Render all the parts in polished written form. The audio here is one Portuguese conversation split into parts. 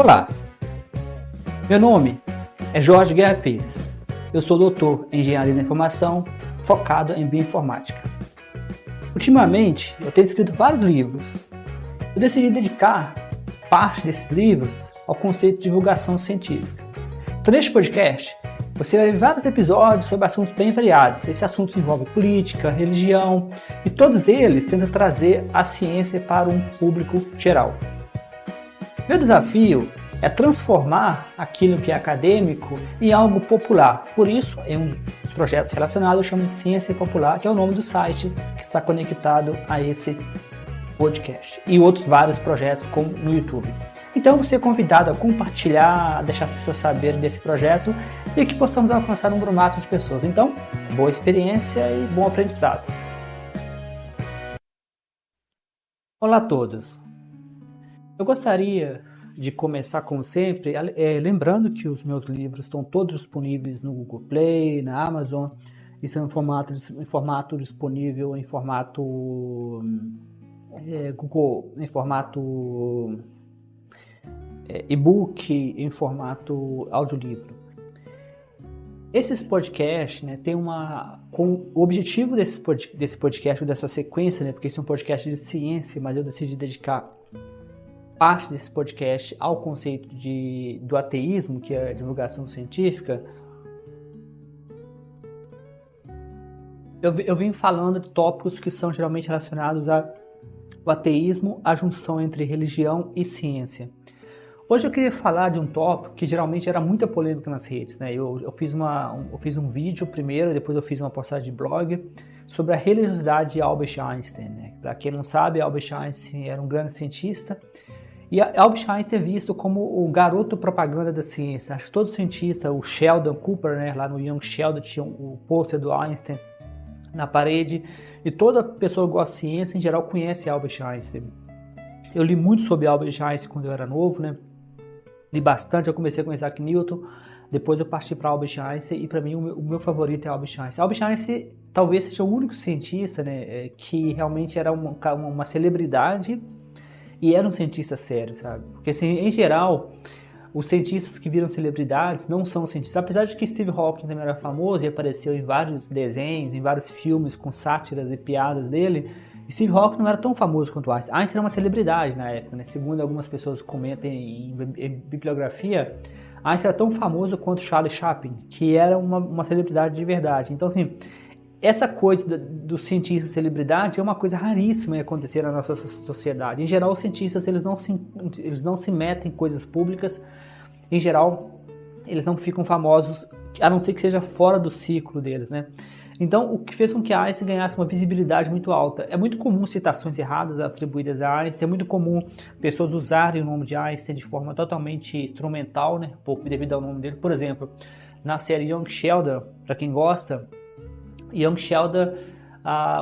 Olá, meu nome é Jorge Guerra Pires. Eu sou doutor em Engenharia da Informação, focado em Bioinformática. Ultimamente, eu tenho escrito vários livros. Eu decidi dedicar parte desses livros ao conceito de divulgação científica. Então, neste podcast, você vai ver vários episódios sobre assuntos bem variados. Esses assuntos envolvem política, religião, e todos eles tentam trazer a ciência para um público geral. Meu desafio é transformar aquilo que é acadêmico em algo popular. Por isso, em um dos projetos relacionados, eu chamo de Ciência Popular, que é o nome do site que está conectado a esse podcast. E outros vários projetos como no YouTube. Então, você é convidado a compartilhar, a deixar as pessoas saberem desse projeto e que possamos alcançar um número máximo de pessoas. Então, boa experiência e bom aprendizado. Olá a todos. Eu gostaria de começar, como sempre, lembrando que os meus livros estão todos disponíveis no Google Play, na Amazon, estão em formato disponível, em formato Google, em formato e-book, em formato audiolivro. Esses podcasts, tem com o objetivo desse podcast, dessa sequência, porque esse é um podcast de ciência, mas eu decidi dedicar parte desse podcast ao conceito do ateísmo, que é a divulgação científica. Eu venho falando de tópicos que são geralmente relacionados ao ateísmo, a junção entre religião e ciência. Hoje eu queria falar de um tópico que geralmente era muita polêmica nas redes. Eu fiz um vídeo primeiro, depois eu fiz uma postagem de blog sobre a religiosidade de Albert Einstein. Para quem não sabe, Albert Einstein era um grande cientista. E Albert Einstein é visto como o garoto propaganda da ciência. Acho que todo cientista, o Sheldon Cooper, lá no Young Sheldon, tinha o pôster do Einstein na parede. E toda pessoa que gosta de ciência, em geral, conhece Albert Einstein. Eu li muito sobre Albert Einstein quando eu era novo, Li bastante, eu comecei a conhecer Isaac Newton. Depois eu parti para Albert Einstein e para mim o meu favorito é Albert Einstein. Albert Einstein talvez seja o único cientista que realmente era uma celebridade e era um cientista sério, sabe? Porque, assim, em geral, os cientistas que viram celebridades não são cientistas. Apesar de que Steve Hawking também era famoso e apareceu em vários desenhos, em vários filmes com sátiras e piadas dele, Steve Hawking não era tão famoso quanto Einstein. Einstein era uma celebridade na época, Segundo algumas pessoas que comentam em bibliografia, Einstein era tão famoso quanto Charlie Chaplin, que era uma celebridade de verdade. Então, assim, essa coisa do cientista celebridade é uma coisa raríssima em acontecer na nossa sociedade. Em geral, os cientistas eles não se metem em coisas públicas. Em geral, eles não ficam famosos, a não ser que seja fora do ciclo deles, Então, o que fez com que Einstein ganhasse uma visibilidade muito alta. É muito comum citações erradas atribuídas a Einstein, é muito comum pessoas usarem o nome de Einstein de forma totalmente instrumental, pouco devido ao nome dele. Por exemplo, na série Young Sheldon, para quem gosta, Young Sheldon,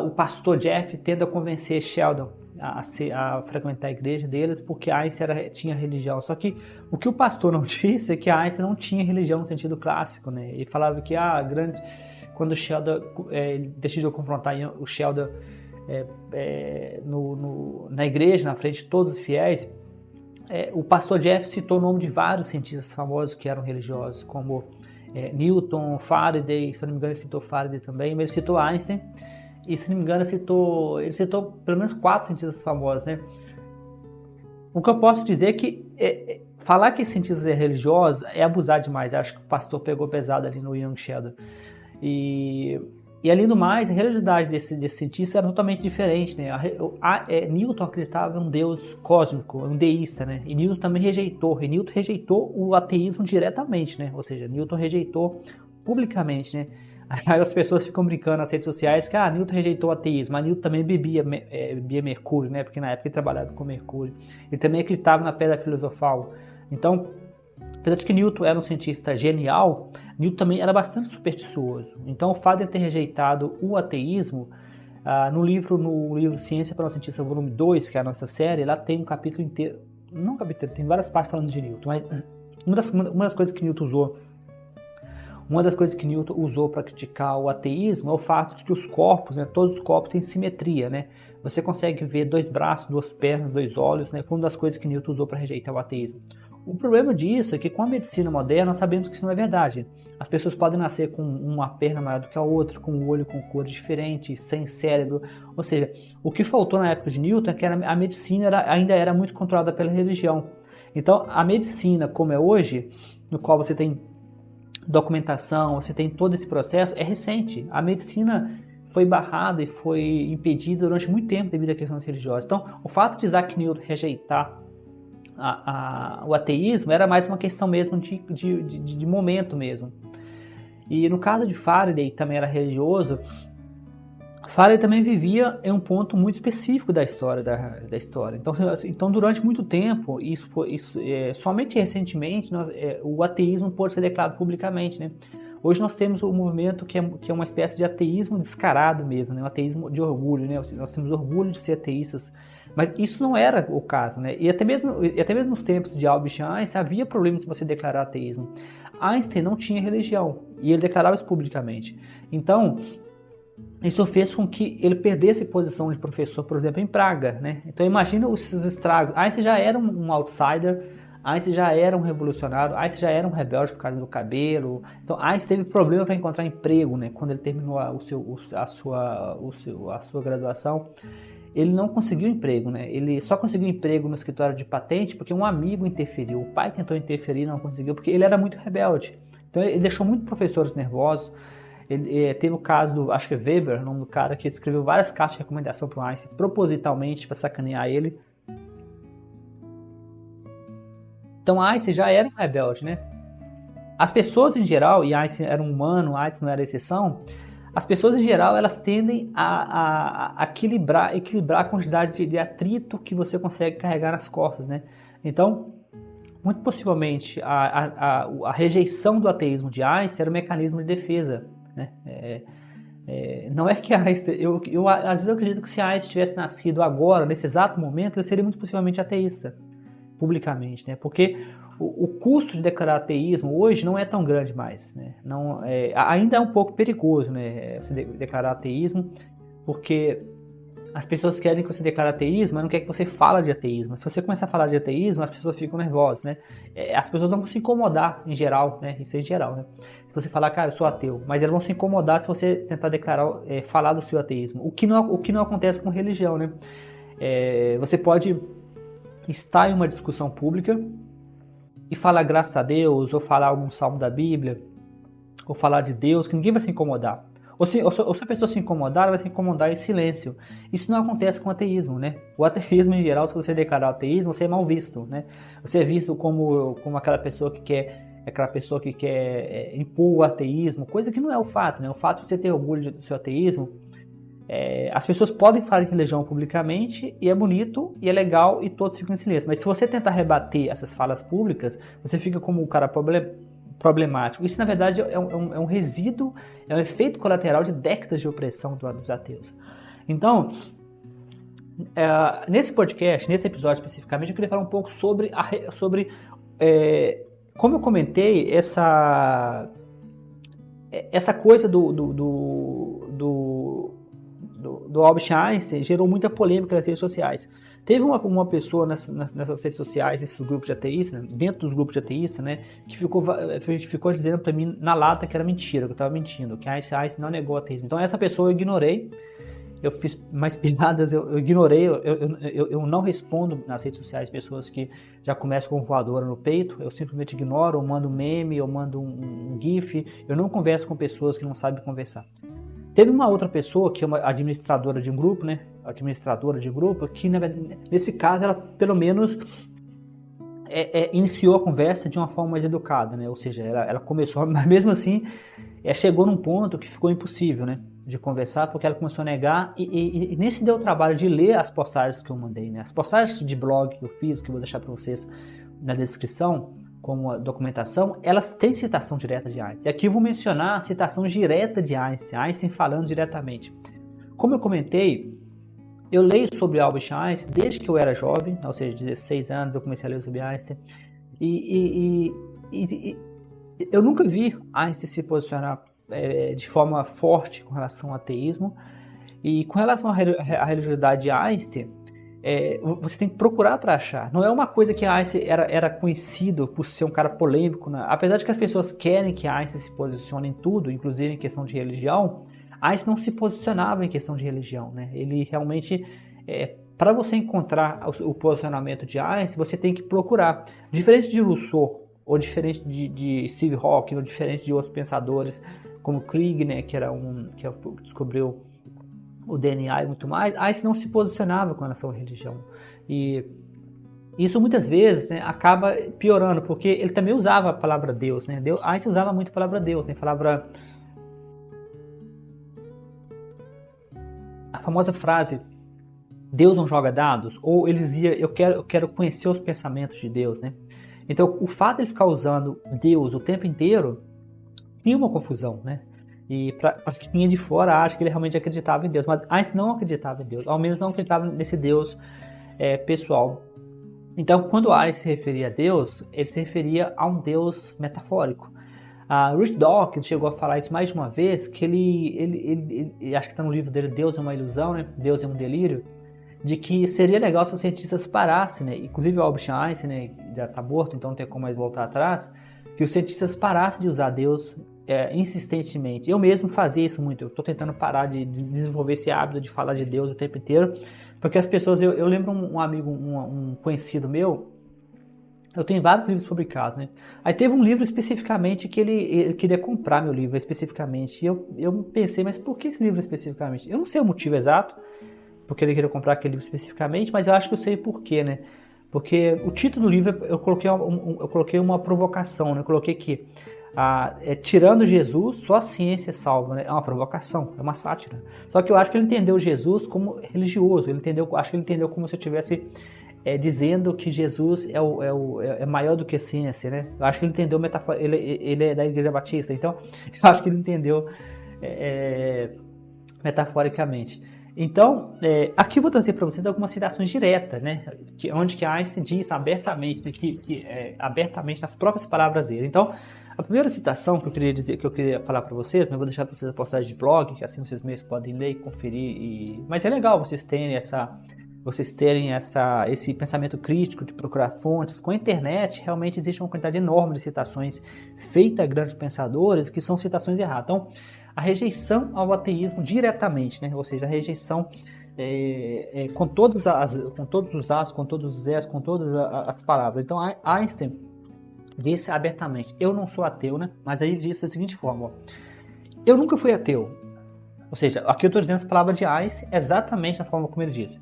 o pastor Jeff tenta convencer Sheldon a frequentar a igreja deles porque Einstein tinha religião. Só que o que o pastor não disse é que Einstein não tinha religião no sentido clássico. Ele falava que quando o Sheldon decidiu confrontar o Sheldon na igreja, na frente de todos os fiéis, o pastor Jeff citou o nome de vários cientistas famosos que eram religiosos, como Newton, Faraday, se não me engano ele citou Faraday também, mas ele citou Einstein, e se não me engano ele citou pelo menos 4 cientistas famosos, O que eu posso dizer é que falar que cientistas é religioso é abusar demais. Acho que o pastor pegou pesado ali no Young Sheldon. E além do mais, a religiosidade desse cientista era totalmente diferente, Newton acreditava em um Deus cósmico, um deísta, E Newton também rejeitou. E Newton rejeitou o ateísmo diretamente, Ou seja, Newton rejeitou publicamente, Aí as pessoas ficam brincando nas redes sociais que Newton rejeitou o ateísmo, mas Newton também bebia mercúrio, Porque na época ele trabalhava com mercúrio. Ele também acreditava na pedra filosofal. Então, apesar de que Newton era um cientista genial, Newton também era bastante supersticioso. Então, o fato de ele ter rejeitado o ateísmo, no livro Ciência para o Cientista, volume 2, que é a nossa série, lá tem um capítulo inteiro, não um capítulo, tem várias partes falando de Newton, mas uma das coisas que Newton usou para criticar o ateísmo é o fato de que os corpos, todos os corpos têm simetria, Você consegue ver 2 braços, 2 pernas, 2 olhos, Foi uma das coisas que Newton usou para rejeitar o ateísmo. O problema disso é que com a medicina moderna nós sabemos que isso não é verdade. As pessoas podem nascer com uma perna maior do que a outra, com um olho com cores diferentes, sem cérebro. Ou seja, o que faltou na época de Newton é que a medicina ainda era muito controlada pela religião. Então, a medicina como é hoje, no qual você tem documentação, você tem todo esse processo, é recente. A medicina foi barrada e foi impedida durante muito tempo devido a questões religiosas. Então, o fato de Isaac Newton rejeitar o ateísmo era mais uma questão mesmo de momento mesmo. E no caso de Faraday, que também era religioso, Faraday também vivia em um ponto muito específico da história. Então durante muito tempo, somente recentemente, o ateísmo pôde ser declarado publicamente, né? Hoje nós temos um movimento que é uma espécie de ateísmo descarado mesmo, né? Um ateísmo de orgulho, né? Nós temos orgulho de ser ateístas, mas isso não era o caso, né? E até mesmo nos tempos de Albert Einstein havia problemas de você declarar ateísmo. Einstein não tinha religião e ele declarava isso publicamente. Então, isso fez com que ele perdesse posição de professor, por exemplo, em Praga, né? Então imagina os estragos. Einstein já era um outsider, Einstein já era um revolucionário, Einstein já era um rebelde por causa do cabelo. Então Einstein teve problema para encontrar emprego, né? Quando ele terminou a sua graduação, ele não conseguiu emprego, né? Ele só conseguiu emprego no escritório de patente porque um amigo interferiu. O pai tentou interferir e não conseguiu porque ele era muito rebelde. Então ele deixou muitos professores nervosos. Teve o caso do, acho que é Weber, o nome do cara, que escreveu várias cartas de recomendação para o Einstein, propositalmente para sacanear ele. Então Einstein já era um rebelde, né? As pessoas em geral, e Einstein era um humano, Einstein não era exceção, as pessoas em geral elas tendem a equilibrar a quantidade de atrito que você consegue carregar nas costas, né? Então, muito possivelmente, a rejeição do ateísmo de Einstein era um mecanismo de defesa, né? Não é que Einstein, às vezes eu acredito que se Einstein tivesse nascido agora, nesse exato momento, ele seria muito possivelmente ateísta, publicamente, né? Porque o custo de declarar ateísmo hoje não é tão grande mais, né? Ainda é um pouco perigoso, né? Você declarar ateísmo, porque as pessoas querem que você declare ateísmo, mas não querem que você fale de ateísmo. Se você começar a falar de ateísmo, as pessoas ficam nervosas, né? As pessoas não vão se incomodar em geral, né? Isso é em geral, né? Se você falar, cara, eu sou ateu, mas elas vão se incomodar se você tentar falar do seu ateísmo. O que não acontece com religião, né? Você pode estar em uma discussão pública e falar graças a Deus, ou falar algum salmo da Bíblia, ou falar de Deus, que ninguém vai se incomodar. Ou se a pessoa se incomodar, ela vai se incomodar em silêncio. Isso não acontece com o ateísmo, né? O ateísmo, em geral, se você declarar ateísmo, você é mal visto, né? Você é visto como aquela pessoa que quer impor o ateísmo, coisa que não é o fato, né? O fato de você ter orgulho do seu ateísmo, as pessoas podem falar de religião publicamente, e é bonito, e é legal, e todos ficam em silêncio. Mas se você tentar rebater essas falas públicas, você fica como um cara problemático. Isso, na verdade, é um resíduo, é um efeito colateral de décadas de opressão dos ateus. Então, nesse podcast, nesse episódio especificamente, eu queria falar um pouco sobre como eu comentei, essa coisa do Albert Einstein gerou muita polêmica nas redes sociais. Teve uma pessoa nessas redes sociais, nesses grupos de ateístas, dentro dos grupos de ateístas, né, que ficou dizendo para mim na lata que era mentira, que eu estava mentindo, que Einstein não negou o ateísmo. Então essa pessoa eu ignorei, eu fiz mais piadas, eu ignorei, eu não respondo nas redes sociais pessoas que já começam com voadora no peito, eu simplesmente ignoro, eu mando meme, eu mando um gif, eu não converso com pessoas que não sabem conversar. Teve uma outra pessoa, que é uma administradora de um grupo, né? Que nesse caso ela pelo menos iniciou a conversa de uma forma mais educada, né? Ou seja, ela começou, mas mesmo assim chegou num ponto que ficou impossível, né? De conversar, porque ela começou a negar e nem se deu o trabalho de ler as postagens que eu mandei, né? As postagens de blog que eu fiz, que eu vou deixar para vocês na descrição, como a documentação, elas têm citação direta de Einstein. Aqui eu vou mencionar a citação direta de Einstein falando diretamente. Como eu comentei, eu leio sobre Albert Einstein desde que eu era jovem, ou seja, 16 anos eu comecei a ler sobre Einstein, e eu nunca vi Einstein se posicionar de forma forte com relação ao ateísmo, e com relação à religiosidade de Einstein, você tem que procurar para achar. Não é uma coisa que Einstein era conhecido por ser um cara polêmico, né? Apesar de que as pessoas querem que Einstein se posicione em tudo, inclusive em questão de religião, Einstein não se posicionava em questão de religião, né? Ele realmente, para você encontrar o posicionamento de Einstein, você tem que procurar. Diferente de Rousseau, ou diferente de Steve Hawking, ou diferente de outros pensadores, como Krieg, né, que descobriu o DNA e muito mais, Einstein não se posicionava com relação à religião. E isso muitas vezes, né, acaba piorando, porque ele também usava a palavra Deus, né? Einstein usava muito a palavra Deus, né? A famosa frase, Deus não joga dados, ou ele dizia, eu quero conhecer os pensamentos de Deus, né? Então, o fato de ele ficar usando Deus o tempo inteiro cria uma confusão, né? E para quem é de fora acha que ele realmente acreditava em Deus, mas Einstein não acreditava em Deus, ao menos não acreditava nesse Deus pessoal. Então, quando Einstein se referia a Deus, ele se referia a um Deus metafórico. Richard Dawkins chegou a falar isso mais de uma vez, que ele acho que está no livro dele, Deus é uma ilusão, né? Deus é um delírio, de que seria legal se os cientistas parassem, né? Inclusive o Albert Einstein, né, já está morto, então não tem como mais voltar atrás, que os cientistas parassem de usar Deus insistentemente. Eu mesmo fazia isso muito, eu estou tentando parar de desenvolver esse hábito de falar de Deus o tempo inteiro, porque as pessoas, eu lembro um amigo, um conhecido meu, eu tenho vários livros publicados, né? Aí teve um livro especificamente que ele queria comprar meu livro especificamente, e eu pensei, mas por que esse livro especificamente? Eu não sei o motivo exato, porque ele queria comprar aquele livro especificamente, mas eu acho que eu sei por quê, né? Porque o título do livro, eu coloquei uma provocação, né? Eu coloquei que tirando Jesus, só a ciência salva, né? É uma provocação, é uma sátira. Só que eu acho que ele entendeu Jesus como religioso, acho que ele entendeu como se eu estivesse dizendo que Jesus é maior do que a ciência, né? Eu acho que ele entendeu ele é da Igreja Batista, então eu acho que ele entendeu metaforicamente. Então, aqui eu vou trazer para vocês algumas citações diretas, né? Onde que Einstein diz abertamente, abertamente nas próprias palavras dele. Então, a primeira citação que eu queria falar para vocês, mas eu vou deixar para vocês a postagem de blog, que assim vocês mesmos podem ler e conferir. Mas é legal vocês terem esse pensamento crítico de procurar fontes. Com a internet, realmente existe uma quantidade enorme de citações feitas a grandes pensadores que são citações erradas. Então, a rejeição ao ateísmo diretamente, né? Ou seja, a rejeição com todos os as, com todos os es, com todas as palavras. Então, Einstein disse abertamente, eu não sou ateu, né? Mas aí ele disse da seguinte forma, ó, eu nunca fui ateu. Ou seja, aqui eu estou dizendo as palavras de Einstein exatamente da forma como ele disse.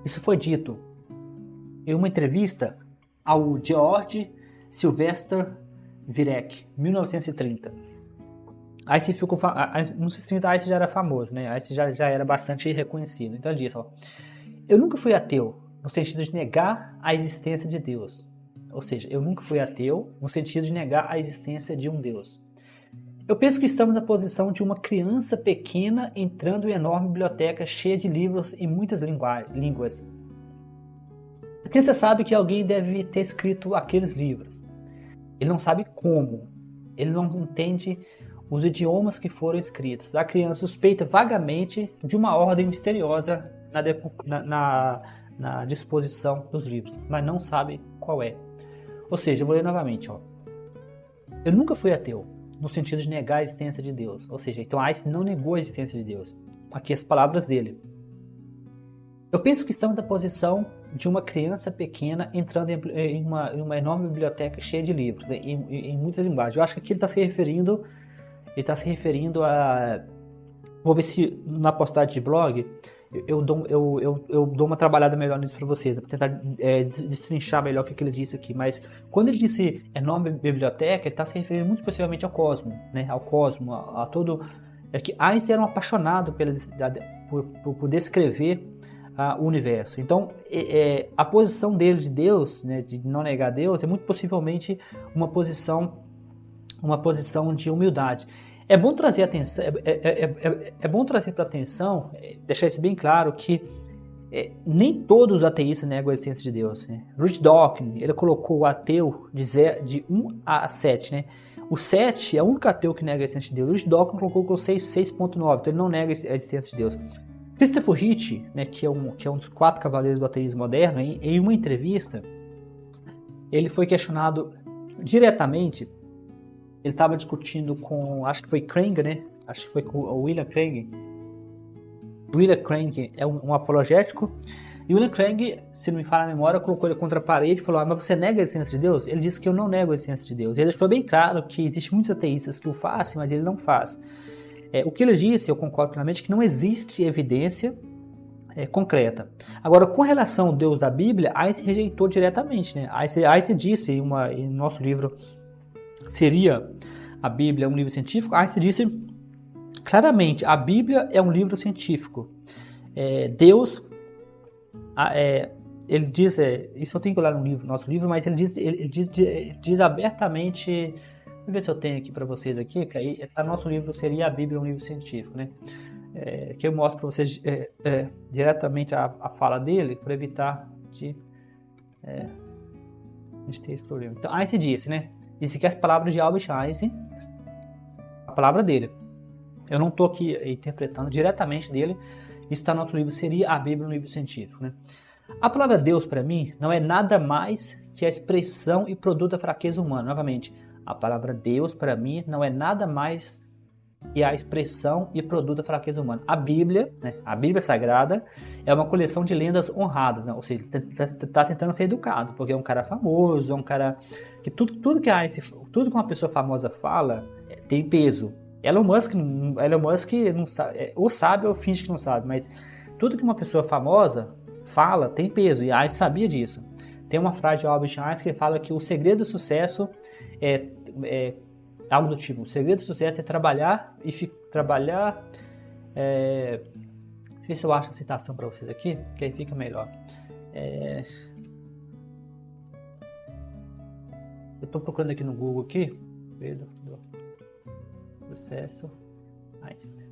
Isso foi dito em uma entrevista ao George Sylvester Viereck, 1930. Einstein ficou, nos 30 Einstein já era famoso, né? Einstein já era bastante reconhecido. Então ele disse, ó, eu nunca fui ateu no sentido de negar a existência de Deus. Ou seja, eu nunca fui ateu no sentido de negar a existência de um Deus. Eu penso que estamos na posição de uma criança pequena entrando em uma enorme biblioteca cheia de livros em muitas línguas. A criança sabe que alguém deve ter escrito aqueles livros. Ele não sabe como. Ele não entende os idiomas que foram escritos. A criança suspeita vagamente de uma ordem misteriosa na disposição dos livros, mas não sabe qual é. Ou seja, eu vou ler novamente. Ó. Eu nunca fui ateu, no sentido de negar a existência de Deus. Ou seja, então Einstein não negou a existência de Deus. Aqui as palavras dele. Eu penso que estamos na posição de uma criança pequena entrando em uma enorme biblioteca cheia de livros, em muitas linguagens. Eu acho que aqui ele está se referindo a... Vou ver se na postagem de blog eu dou uma trabalhada melhor nisso para vocês, para tentar destrinchar melhor o que ele disse aqui. Mas quando ele disse enorme biblioteca, ele está se referindo muito especialmente ao cosmos, né? Ao cosmos, a todo... É que Einstein era um apaixonado por descrever o universo. Então, a posição dele de Deus, né, de não negar Deus, é muito possivelmente uma posição de humildade. É bom trazer atenção, é bom trazer para atenção, deixar isso bem claro que nem todos os ateístas negam a existência de Deus. Né? Richard Dawkins, ele colocou o ateu de 1 a 7, né? O 7 é o único ateu que nega a existência de Deus. Richard Dawkins colocou 6.9, então ele não nega a existência de Deus. Christopher Hitch, né, que é um dos 4 cavaleiros do ateísmo moderno, em uma entrevista, ele foi questionado diretamente. Ele estava discutindo com, acho que foi Craig, né? Acho que foi com o William Craig. William Craig é um apologético. E o William Craig, se não me falha a memória, colocou ele contra a parede e falou: mas você nega a existência de Deus? Ele disse que eu não nego a existência de Deus. Ele deixou bem claro que existem muitos ateístas que o fazem, mas ele não faz. O que ele disse, eu concordo plenamente, que não existe evidência concreta. Agora, com relação ao Deus da Bíblia, Einstein rejeitou diretamente, né? Einstein disse em nosso livro Seria a Bíblia um livro científico? Einstein disse claramente: a Bíblia é um livro científico. Deus, ele diz, isso eu tenho que olhar no nosso livro, mas ele diz abertamente. Deixa eu ver se eu tenho aqui para vocês aqui, que aí no nosso livro Seria a Bíblia um livro científico, né? Que eu mostro para vocês diretamente a fala dele, para evitar de a gente ter esse problema. Então, Einstein disse, né? Disse que as palavras de Albert Einstein, a palavra dele, eu não estou aqui interpretando diretamente dele, isso está no nosso livro Seria a Bíblia um livro científico, né? A palavra Deus, para mim, não é nada mais que a expressão e produto da fraqueza humana. Novamente, a palavra Deus, para mim, não é nada mais que a expressão e produto da fraqueza humana. A Bíblia, né, a Bíblia Sagrada, é uma coleção de lendas honradas, né? Ou seja, está tentando ser educado, porque é um cara famoso, é um cara que tudo que uma pessoa famosa fala tem peso. Elon Musk não sabe, ou sabe ou finge que não sabe, mas tudo que uma pessoa famosa fala tem peso, e Einstein sabia disso. Tem uma frase de Albert Einstein que fala que o segredo do sucesso é algo do tipo: o segredo do sucesso é trabalhar deixa eu ver se eu acho a citação para vocês aqui, que aí fica melhor. Eu estou procurando aqui no Google aqui, segredo do sucesso, Einstein.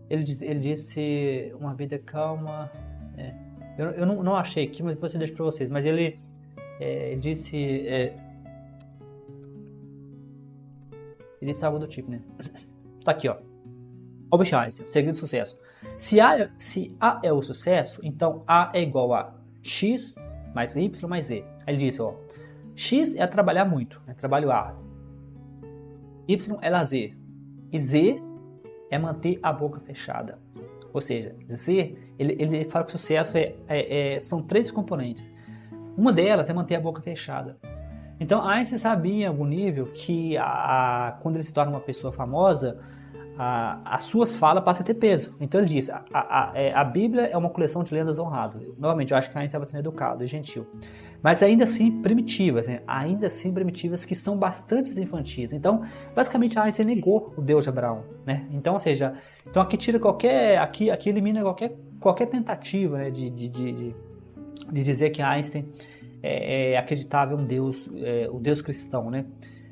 Ele disse uma vida calma. Eu não achei aqui, mas depois eu deixo para vocês. Mas ele disse. Ele disse algo do tipo, né? Tá aqui, ó. Albert Einstein, segredo do sucesso. Se A é o sucesso, então A é igual a X mais Y mais Z. Aí ele disse, ó. X é trabalhar muito, né? Trabalho árduo. Y é lazer. E Z é manter a boca fechada. Ou seja, Z, ele fala que sucesso são 3 componentes. Uma delas é manter a boca fechada. Então, Einstein sabia em algum nível que quando ele se torna uma pessoa famosa, as suas falas passam a ter peso. Então ele diz, a Bíblia é uma coleção de lendas honradas. Novamente, eu acho que Einstein estava sendo educado e gentil. Mas ainda assim primitivas, né? Ainda assim primitivas, que são bastante infantis. Então, basicamente, Einstein negou o Deus de Abraão, né? Então, ou seja, aqui tira aqui elimina qualquer tentativa, né, de dizer que Einstein acreditava em um Deus, o Deus cristão, né?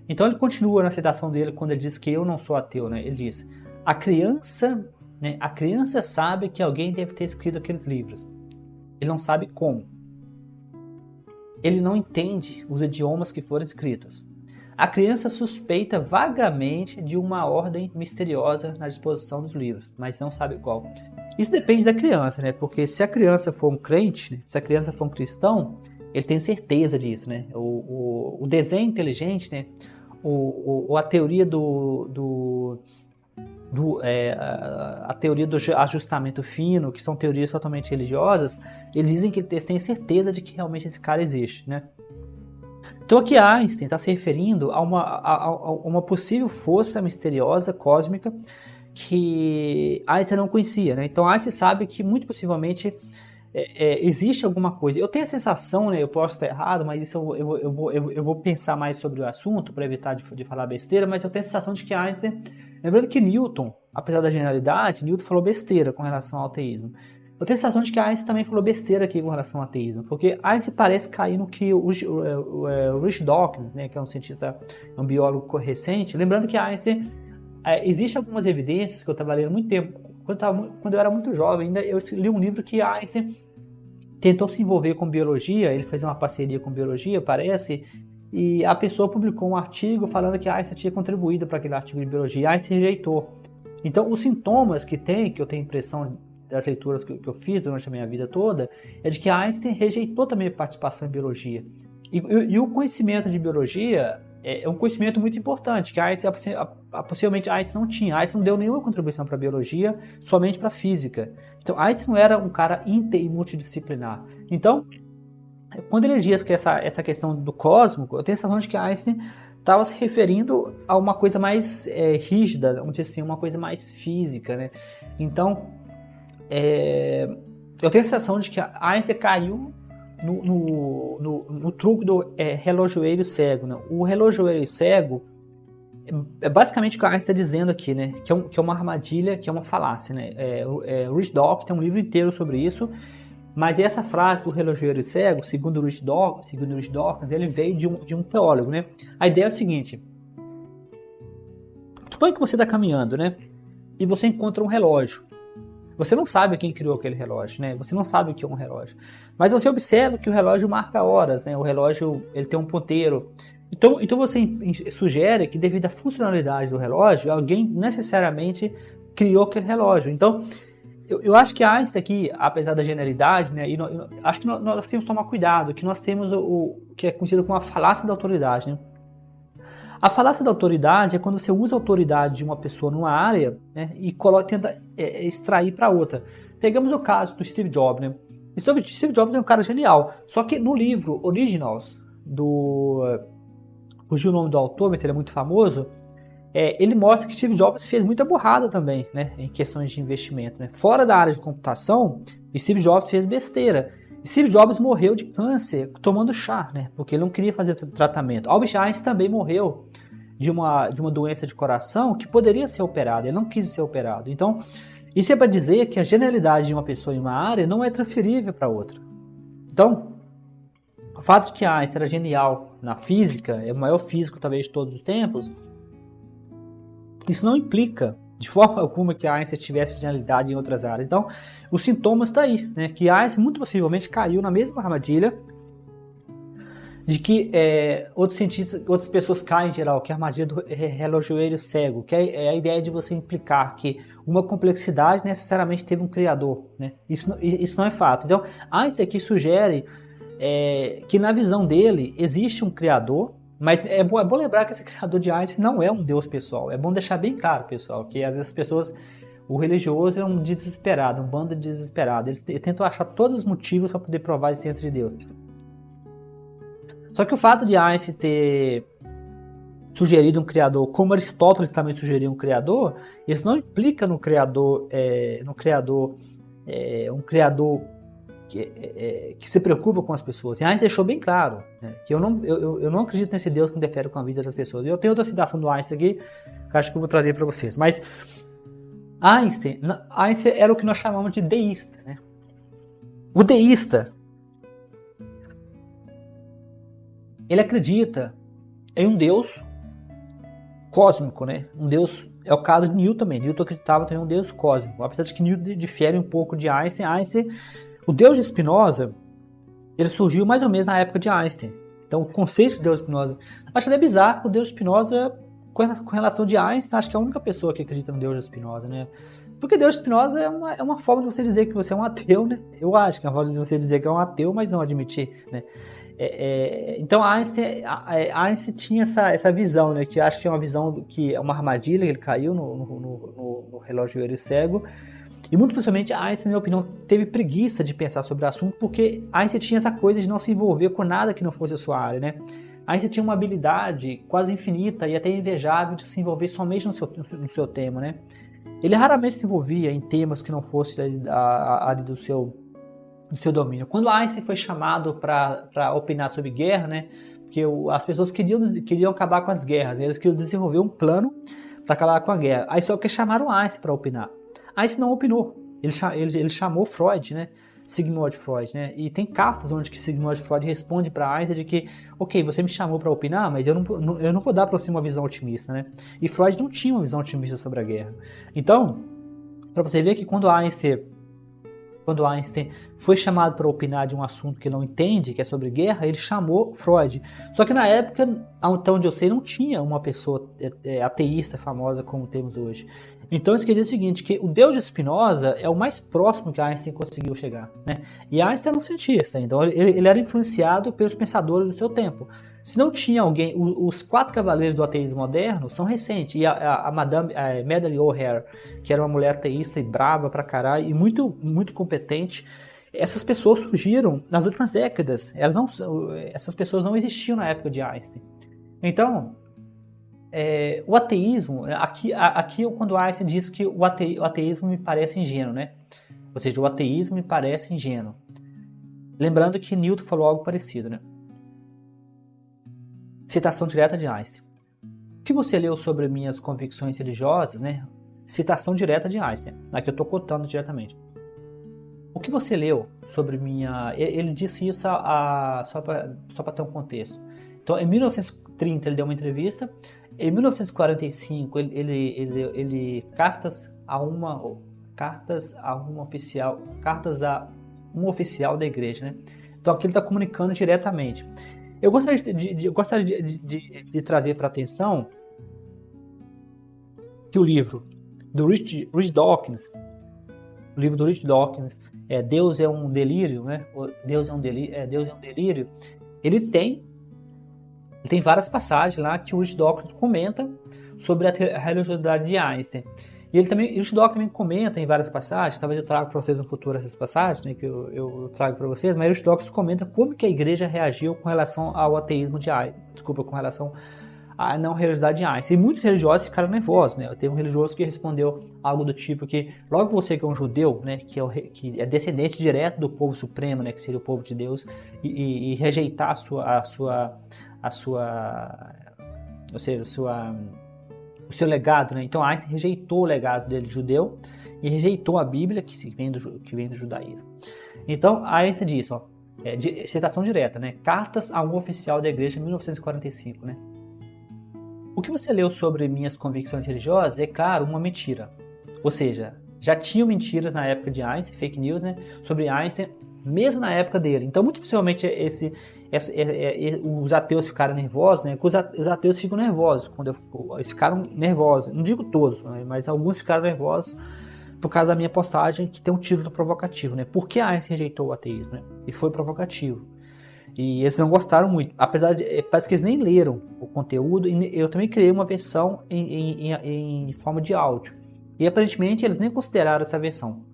Então ele continua na citação dele quando ele diz que eu não sou ateu, né? Ele diz: a criança sabe que alguém deve ter escrito aqueles livros. Ele não sabe como. Ele não entende os idiomas que foram escritos. A criança suspeita vagamente de uma ordem misteriosa na disposição dos livros, mas não sabe qual. Isso depende da criança, né? Porque se a criança for um crente, né? Se a criança for um cristão, ele tem certeza disso, né? O desenho inteligente, né? A teoria a teoria do ajustamento fino, que são teorias totalmente religiosas, eles dizem que eles têm certeza de que realmente esse cara existe, né? Então aqui Einstein está se referindo a uma possível força misteriosa, cósmica, que Einstein não conhecia, né? Então Einstein sabe que muito possivelmente existe alguma coisa. Eu tenho a sensação, né, eu posso estar errado, mas isso eu vou pensar mais sobre o assunto para evitar de falar besteira, mas eu tenho a sensação de que Einstein, lembrando que Newton, apesar da genialidade, Newton falou besteira com relação ao ateísmo. Eu tenho a sensação de que Einstein também falou besteira aqui com relação ao ateísmo, porque Einstein parece cair no que o Richard Dawkins, né, que é um cientista, um biólogo recente, lembrando que Einstein, existem algumas evidências que eu estava lendo há muito tempo. Quando eu era muito jovem, ainda eu li um livro que Einstein tentou se envolver com biologia, ele fez uma parceria com biologia, parece, e a pessoa publicou um artigo falando que Einstein tinha contribuído para aquele artigo de biologia, e Einstein rejeitou. Então, os sintomas que tem, que eu tenho impressão das leituras que eu fiz durante a minha vida toda, é de que Einstein rejeitou também a participação em biologia. E o conhecimento de biologia é um conhecimento muito importante, que Einstein, possivelmente Einstein não tinha. Einstein não deu nenhuma contribuição para a biologia, somente para a física. Então, Einstein não era um cara inter e multidisciplinar. Então, quando ele diz que essa questão do cósmico, eu tenho a sensação de que Einstein estava se referindo a uma coisa mais rígida, vamos dizer assim, uma coisa mais física, né? Então, eu tenho a sensação de que Einstein caiu no truque do relojoeiro cego, né? O relojoeiro cego é basicamente o que Einstein está dizendo aqui, né? Que é uma armadilha, que é uma falácia, né? O Rich Dawkins tem um livro inteiro sobre isso, mas essa frase do relojoeiro cego, segundo o Rich Dawkins, ele veio de um teólogo, né? A ideia é o seguinte: suponha que você está caminhando, né? E você encontra um relógio. Você não sabe quem criou aquele relógio, né? Você não sabe o que é um relógio. Mas você observa que o relógio marca horas, né? O relógio, ele tem um ponteiro. Então você sugere que, devido à funcionalidade do relógio, alguém necessariamente criou aquele relógio. Então, eu acho que Einstein aqui, apesar da genialidade, né? Acho que nós temos que tomar cuidado, que nós temos o que é conhecido como a falácia da autoridade, né? A falácia da autoridade é quando você usa a autoridade de uma pessoa numa área, né, e tenta extrair para outra. Pegamos o caso do Steve Jobs, né? Steve Jobs é um cara genial, só que no livro Originals, fugiu o nome do autor, mas ele é muito famoso, ele mostra que Steve Jobs fez muita burrada também, né, em questões de investimento, né? Fora da área de computação, Steve Jobs fez besteira. Steve Jobs morreu de câncer tomando chá, né? Porque ele não queria fazer tratamento. Albert Einstein também morreu de uma doença de coração que poderia ser operada. Ele não quis ser operado. Então, isso é para dizer que a genialidade de uma pessoa em uma área não é transferível para outra. Então, o fato de que Einstein era genial na física, é o maior físico talvez de todos os tempos, isso não implica de forma alguma que Einstein tivesse genialidade em outras áreas. Então, os sintomas estão aí, né? Que Einstein muito possivelmente caiu na mesma armadilha de que outras pessoas caem em geral, que é a armadilha do relojoeiro cego, que é a ideia de você implicar que uma complexidade necessariamente teve um criador, né? Isso não é fato. Então, Einstein aqui sugere que na visão dele existe um criador, mas é bom lembrar que esse criador de Einstein não é um Deus pessoal. É bom deixar bem claro, pessoal, que às vezes as pessoas, o religioso é um desesperado, um bando de desesperado. Eles tentam achar todos os motivos para poder provar a existência de Deus. Só que o fato de Einstein ter sugerido um criador, como Aristóteles também sugeriu um criador, isso não implica no criador, um criador que se preocupa com as pessoas. E Einstein deixou bem claro, né, que eu não acredito nesse Deus que interfere com a vida das pessoas. Eu tenho outra citação do Einstein aqui, que eu acho que eu vou trazer para vocês. Mas Einstein era o que nós chamamos de deísta, né? O deísta, ele acredita em um Deus cósmico, né? Um Deus, é o caso de Newton também. Newton acreditava também em um Deus cósmico. Apesar de que Newton difere um pouco de Einstein, o Deus de Spinoza, ele surgiu mais ou menos na época de Einstein. Então, o conceito de Deus de Spinoza, acho até bizarro que o Deus de Spinoza, com relação de Einstein, acho que é a única pessoa que acredita no Deus de Spinoza, né? Porque Deus de Spinoza é uma forma de você dizer que você é um ateu, né? Eu acho que é uma forma de você dizer que é um ateu, mas não admitir, né? Então, Einstein tinha essa visão, né? Que acho que é uma visão que é uma armadilha, ele caiu no relojoeiro cego. E muito possivelmente Einstein, na minha opinião, teve preguiça de pensar sobre o assunto, porque Einstein tinha essa coisa de não se envolver com nada que não fosse a sua área, né? Einstein tinha uma habilidade quase infinita e até invejável de se envolver somente no seu tema, né? Ele raramente se envolvia em temas que não fossem a área do seu domínio. Quando Einstein foi chamado para opinar sobre guerra, né? Porque as pessoas queriam acabar com as guerras, eles queriam desenvolver um plano para acabar com a guerra. Aí só que chamaram Einstein para opinar. Einstein não opinou. Ele chamou Freud, né? Sigmund Freud, né? E tem cartas onde que Sigmund Freud responde para Einstein de que, ok, você me chamou para opinar, mas eu não vou dar para você uma visão otimista, né? E Freud não tinha uma visão otimista sobre a guerra. Então, para você ver que quando Einstein foi chamado para opinar de um assunto que ele não entende, que é sobre guerra, ele chamou Freud. Só que na época, até onde eu sei, não tinha uma pessoa ateísta famosa como temos hoje. Então isso quer dizer o seguinte, que o Deus de Spinoza é o mais próximo que Einstein conseguiu chegar, né? E Einstein era um cientista, então ele era influenciado pelos pensadores do seu tempo. Se não tinha alguém, os 4 cavaleiros do ateísmo moderno são recentes, e a Madame Madeleine O'Hare, que era uma mulher ateísta e brava pra caralho, e muito, muito competente, essas pessoas surgiram nas últimas décadas. Essas pessoas não existiam na época de Einstein. Então, o ateísmo, aqui quando Einstein diz que o ateísmo me parece ingênuo, né? Ou seja, o ateísmo me parece ingênuo. Lembrando que Newton falou algo parecido, né? Citação direta de Einstein. O que você leu sobre minhas convicções religiosas, né? Citação direta de Einstein, na que eu estou cotando diretamente. O que você leu sobre minha... Ele disse isso só para ter um contexto. Então, em 1930 ele deu uma entrevista. Em 1945 ele cartas a um oficial da igreja, né? Então aqui ele está comunicando diretamente. Eu gostaria de trazer para atenção que o livro do Richard Dawkins, Deus é um delírio, né? Deus é um delírio. Ele tem várias passagens lá que o Richard Dawkins comenta sobre a religiosidade de Einstein. E o Richard Dawkins também comenta em várias passagens, talvez eu traga para vocês no futuro essas passagens, né, que eu trago para vocês, mas o Richard Dawkins comenta como que a igreja reagiu com relação ao ateísmo de Einstein, com relação à não religiosidade de Einstein. E muitos religiosos ficaram nervosos, né? Teve um religioso que respondeu algo do tipo que, logo você que é um judeu, né, que é descendente direto do povo supremo, né, que seria o povo de Deus, e rejeitar o seu legado, né? Então Einstein rejeitou o legado dele judeu e rejeitou a Bíblia que vem do judaísmo. Então Einstein diz, citação direta, né? Cartas a um oficial da igreja, 1945, né? O que você leu sobre minhas convicções religiosas é, claro, uma mentira. Ou seja, já tinham mentiras na época de Einstein, fake news, né? Sobre Einstein, mesmo na época dele. Então, muito possivelmente, os ateus ficaram nervosos, né? Os ateus ficam nervosos eles ficaram nervosos, não digo todos, né? Mas alguns ficaram nervosos por causa da minha postagem que tem um título provocativo, né? Por que Einstein rejeitou o ateísmo, né? Isso foi provocativo e eles não gostaram muito, apesar de parece que eles nem leram o conteúdo. E eu também criei uma versão em forma de áudio e aparentemente eles nem consideraram essa versão.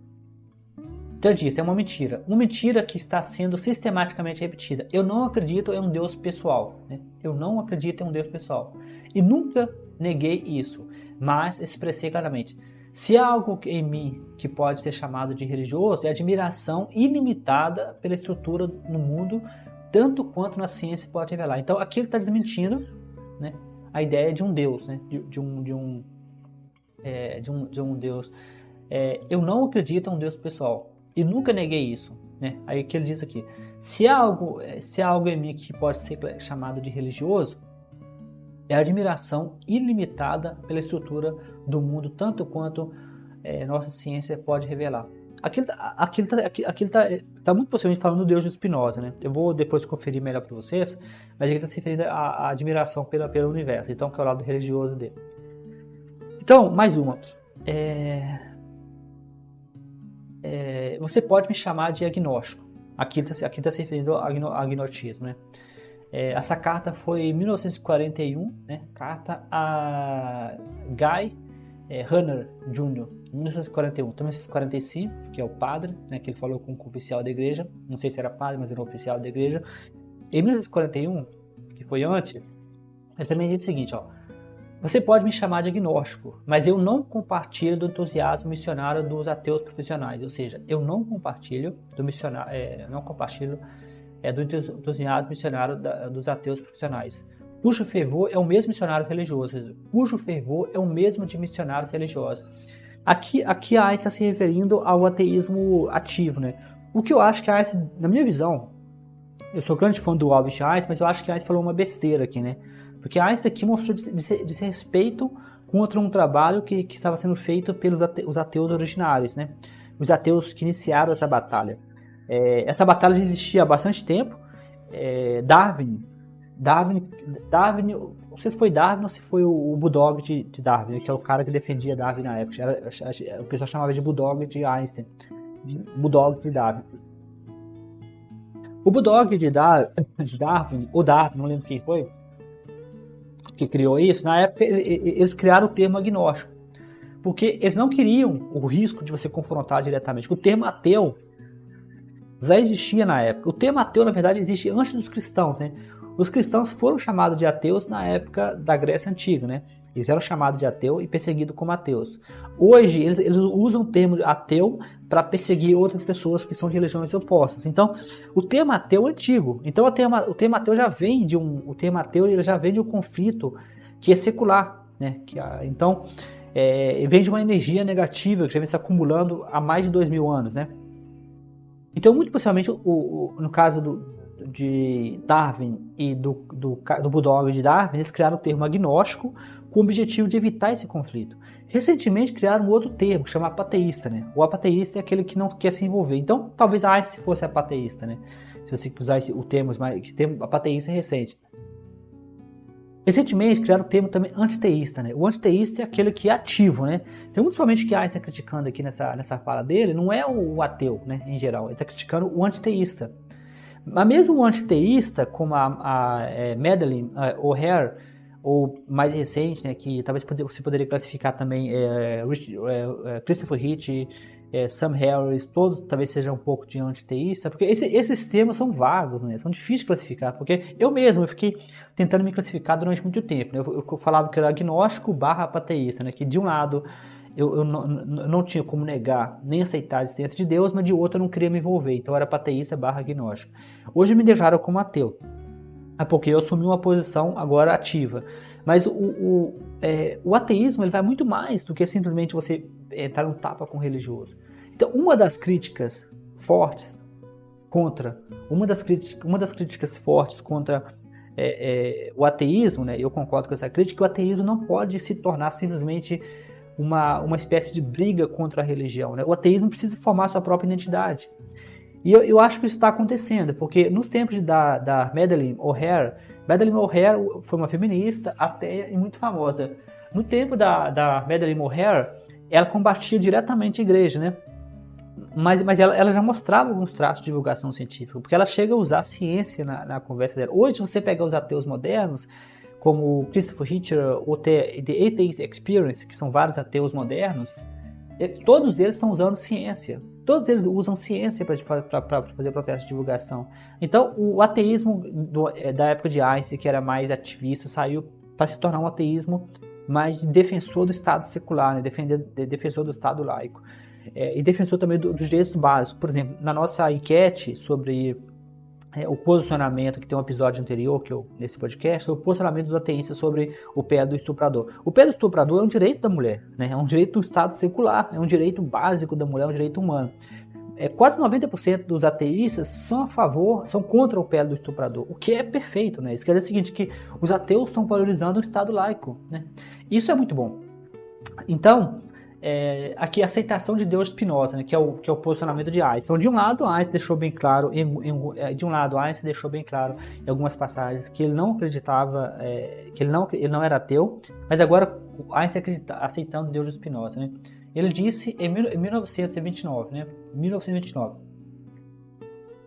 Então eu disse, é uma mentira que está sendo sistematicamente repetida. Eu não acredito em um Deus pessoal, né? Eu não acredito em um Deus pessoal. E nunca neguei isso, mas expressei claramente. Se há algo em mim que pode ser chamado de religioso, é admiração ilimitada pela estrutura no mundo, tanto quanto na ciência pode revelar. Então aqui ele está desmentindo, né, a ideia de um Deus, né, de um Deus. Eu não acredito em um Deus pessoal. E nunca neguei isso, né? Aí que ele diz aqui, se há algo em mim que pode ser chamado de religioso, é a admiração ilimitada pela estrutura do mundo, tanto quanto nossa ciência pode revelar. Aqui está muito possivelmente falando do Deus de Spinoza, né? Eu vou depois conferir melhor para vocês, mas ele está se referindo à admiração pelo universo, então que é o lado religioso dele. Então, mais uma. Você pode me chamar de agnóstico. Aqui está se referindo ao agnotismo, né? Essa carta foi em 1941, né? Carta a Guy Hanner Jr., em 1941. Então, 1945, que é o padre, né? Que ele falou com o oficial da igreja. Não sei se era padre, mas era um oficial da igreja. Em 1941, que foi antes, ele também diz o seguinte, você pode me chamar de agnóstico, mas eu não compartilho do entusiasmo missionário dos ateus profissionais. Ou seja, eu não compartilho do entusiasmo missionário dos ateus profissionais, cujo fervor é o mesmo missionário religioso, cujo fervor é o mesmo de missionários religiosos. Aqui a Einstein está se referindo ao ateísmo ativo, né? O que eu acho que a Einstein, na minha visão, eu sou grande fã do Albert Einstein, mas eu acho que a Einstein falou uma besteira aqui, né? Porque a Einstein aqui mostrou desrespeito contra um trabalho que estava sendo feito pelos ateus originários, né? Os ateus que iniciaram essa batalha. Essa batalha já existia há bastante tempo. Darwin Darwin, não sei se foi Darwin ou se foi o Bulldog de Darwin, que é o cara que defendia Darwin na época. O pessoal chamava de Bulldog de Einstein. Bulldog de Darwin. O Bulldog de Darwin, ou Darwin, não lembro quem foi, que criou isso, na época eles criaram o termo agnóstico. Porque eles não queriam o risco de você confrontar diretamente. O termo ateu já existia na época. O termo ateu, na verdade, existe antes dos cristãos, né? Os cristãos foram chamados de ateus na época da Grécia Antiga, né? Eles eram chamados de ateu e perseguidos como ateus. Hoje, eles usam o termo ateu para perseguir outras pessoas que são de religiões opostas. Então, o termo ateu é antigo. Então, o termo ateu já vem de o termo ateu ele já vem de um conflito que é secular, né? Então, vem de uma energia negativa que já vem se acumulando há mais de 2000 anos, né? Então, muito possivelmente, no caso de Darwin e do Bulldog de Darwin, eles criaram o termo agnóstico com o objetivo de evitar esse conflito. Recentemente criaram um outro termo, que chama apateísta, né? O apateísta é aquele que não quer se envolver. Então, talvez Einstein fosse apateísta, né? Se você usar o termo, apateísta é recente. Recentemente criaram o termo também antiteísta, né? O antiteísta é aquele que é ativo, né? Tem muito somente que Einstein está criticando aqui nessa fala dele, não é o ateu, né, em geral, ele está criticando o antiteísta. Mas mesmo o antiteísta, como a Madeleine O'Hare, ou mais recente, né, que talvez você poderia classificar também Christopher Hitch, Sam Harris, todos talvez sejam um pouco de antiteísta, porque esses termos são vagos, né, são difíceis de classificar, porque eu fiquei tentando me classificar durante muito tempo, né, eu falava que era agnóstico / apateísta, né, que de um lado eu não tinha como negar nem aceitar a existência de Deus, mas de outro eu não queria me envolver, então eu era apateísta / agnóstico. Hoje eu me declaro como ateu, porque eu assumi uma posição agora ativa. Mas o ateísmo ele vai muito mais do que simplesmente você entrar um tapa com o religioso. Então, uma das críticas fortes contra o ateísmo, né, eu concordo com essa crítica, que o ateísmo não pode se tornar simplesmente uma espécie de briga contra a religião, né? O ateísmo precisa formar sua própria identidade. E eu acho que isso está acontecendo, porque nos tempos da Madeleine O'Hare foi uma feminista, ateia e muito famosa. No tempo da Madeleine O'Hare, ela combatia diretamente a igreja, né? Mas ela já mostrava alguns traços de divulgação científica, porque ela chega a usar a ciência na conversa dela. Hoje, se você pegar os ateus modernos, como Christopher Hitcher ou The Atheist Experience, que são vários ateus modernos, todos eles estão usando ciência. Todos eles usam ciência para fazer processo de divulgação. Então, o ateísmo da época de Einstein, que era mais ativista, saiu para se tornar um ateísmo mais de defensor do Estado secular, né? Defensor do Estado laico. E defensor também dos direitos básicos. Por exemplo, na nossa enquete sobre o posicionamento, que tem um episódio anterior nesse podcast, o posicionamento dos ateístas sobre o pé do estuprador. O pé do estuprador é um direito da mulher, né? É um direito do Estado secular, é um direito básico da mulher, é um direito humano. Quase 90% dos ateístas são contra o pé do estuprador, o que é perfeito, né? Isso quer dizer o seguinte, que os ateus estão valorizando o Estado laico, né? Isso é muito bom. Então, aqui a aceitação de Deus de Spinoza, né, que é o posicionamento de Einstein. Então, de um lado, Einstein deixou bem claro em algumas passagens que ele não acreditava, que ele não era ateu, mas agora Einstein aceitando Deus de Spinoza, né? Ele disse em 1929, né? 1929.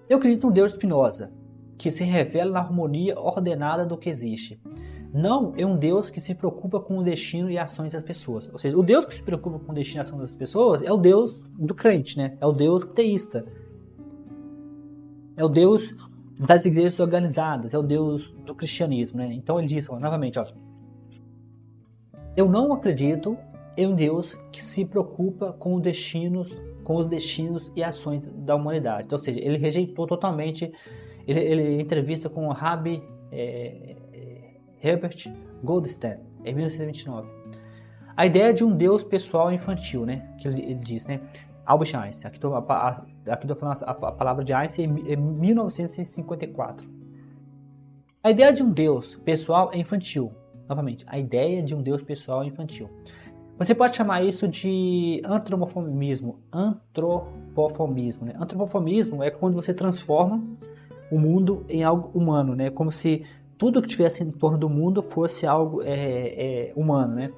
Eu acredito no Deus de Spinoza, que se revela na harmonia ordenada do que existe. Não é um Deus que se preocupa com o destino e ações das pessoas. Ou seja, o Deus que se preocupa com o destino e ação das pessoas é o Deus do crente, né? É o Deus teísta. É o Deus das igrejas organizadas, é o Deus do cristianismo, né? Então ele diz, novamente, eu não acredito em um Deus que se preocupa com os destinos e ações da humanidade. Então, ou seja, ele rejeitou totalmente, ele entrevista com o Rabbi Herbert Goldstein, em 1929. A ideia de um Deus pessoal e infantil, né? Que ele diz, né? Albert Einstein. Aqui estou falando a palavra de Einstein em 1954. A ideia de um Deus pessoal é infantil. Novamente, a ideia de um Deus pessoal é infantil. Você pode chamar isso de antropomorfismo. Né? Antropomorfismo é quando você transforma o mundo em algo humano, né? Como se tudo que tivesse em torno do mundo fosse algo humano, né?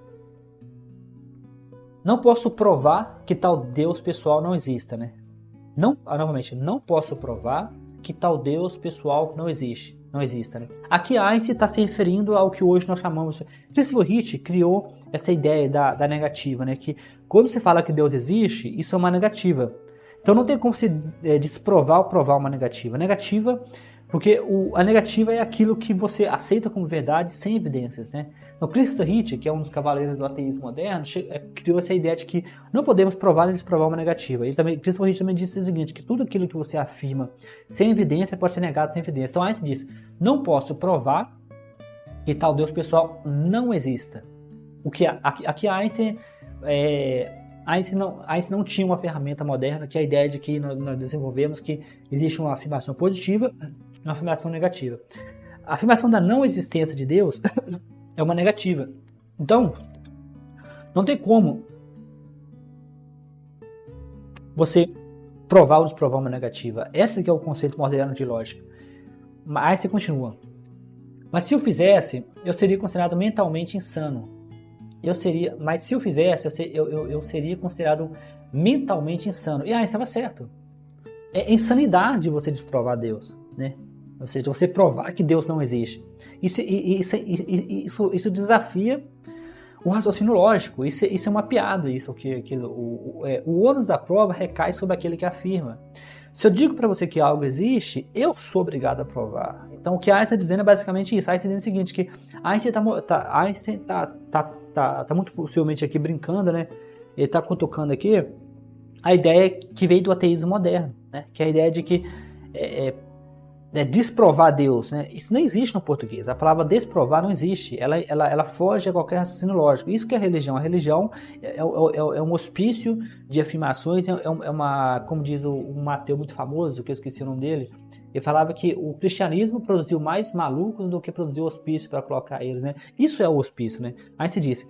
Não posso provar que tal Deus pessoal não exista, né? Novamente, não posso provar que tal Deus pessoal não exista, né? Aqui Einstein está se referindo ao que hoje nós chamamos... Christopher Hitch criou essa ideia da negativa, né? Que quando você fala que Deus existe, isso é uma negativa. Então não tem como se desprovar ou provar uma negativa. Negativa, porque a negativa é aquilo que você aceita como verdade sem evidências, né? Então Christopher Hitch, que é um dos cavaleiros do ateísmo moderno, criou essa ideia de que não podemos provar nem desprovar uma negativa. Christopher Hitch também disse o seguinte, que tudo aquilo que você afirma sem evidência pode ser negado sem evidência. Então Einstein disse, não posso provar que tal Deus pessoal não exista. O que aqui Einstein não tinha uma ferramenta moderna, que é a ideia de que nós desenvolvemos que existe uma afirmação positiva e uma afirmação negativa. A afirmação da não existência de Deus é uma negativa. Então, não tem como você provar ou desprovar uma negativa. Esse que é o conceito moderno de lógica. Mas você continua. Mas se eu fizesse, eu seria considerado mentalmente insano. Mas se eu fizesse, eu seria considerado mentalmente insano. E estava certo. É insanidade você desprovar Deus, né? Ou seja, você provar que Deus não existe. Isso desafia o raciocínio lógico. Isso é uma piada. O ônus da prova recai sobre aquele que afirma. Se eu digo para você que algo existe, eu sou obrigado a provar. Então o que Einstein está dizendo é basicamente isso. Einstein está dizendo o seguinte, que Einstein está muito possivelmente aqui brincando, né? Ele está cutucando aqui a ideia que veio do ateísmo moderno, né? Que é a ideia de que desprovar Deus, né? Isso não existe no português. A palavra desprovar não existe. Ela foge a qualquer raciocínio lógico. Isso que é a religião. A religião é um hospício de afirmações. Como diz um ateu muito famoso, que eu esqueci o nome dele, ele falava que o cristianismo produziu mais malucos do que produziu hospício para colocar eles, né? Isso é o hospício, né? Aí se disse,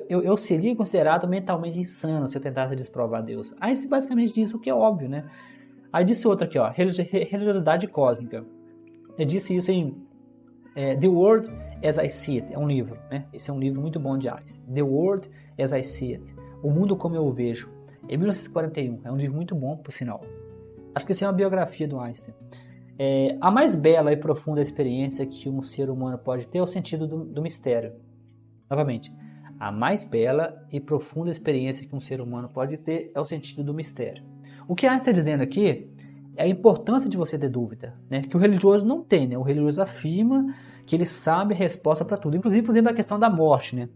eu seria considerado mentalmente insano se eu tentasse desprovar Deus. Aí se basicamente diz o que é óbvio, né? Aí disse outro aqui, ó, religiosidade cósmica. Ele disse isso em The World as I See It, é um livro, né? Esse é um livro muito bom de Einstein. The World as I See It, O Mundo Como Eu O Vejo, em 1941. É um livro muito bom, por sinal. Acho que isso é uma biografia do Einstein. A mais bela e profunda experiência que um ser humano pode ter é o sentido do mistério. Novamente, a mais bela e profunda experiência que um ser humano pode ter é o sentido do mistério. O que Einstein está dizendo aqui é a importância de você ter dúvida, né? Que o religioso não tem, né? O religioso afirma que ele sabe a resposta para tudo, inclusive, por exemplo, a questão da morte, né?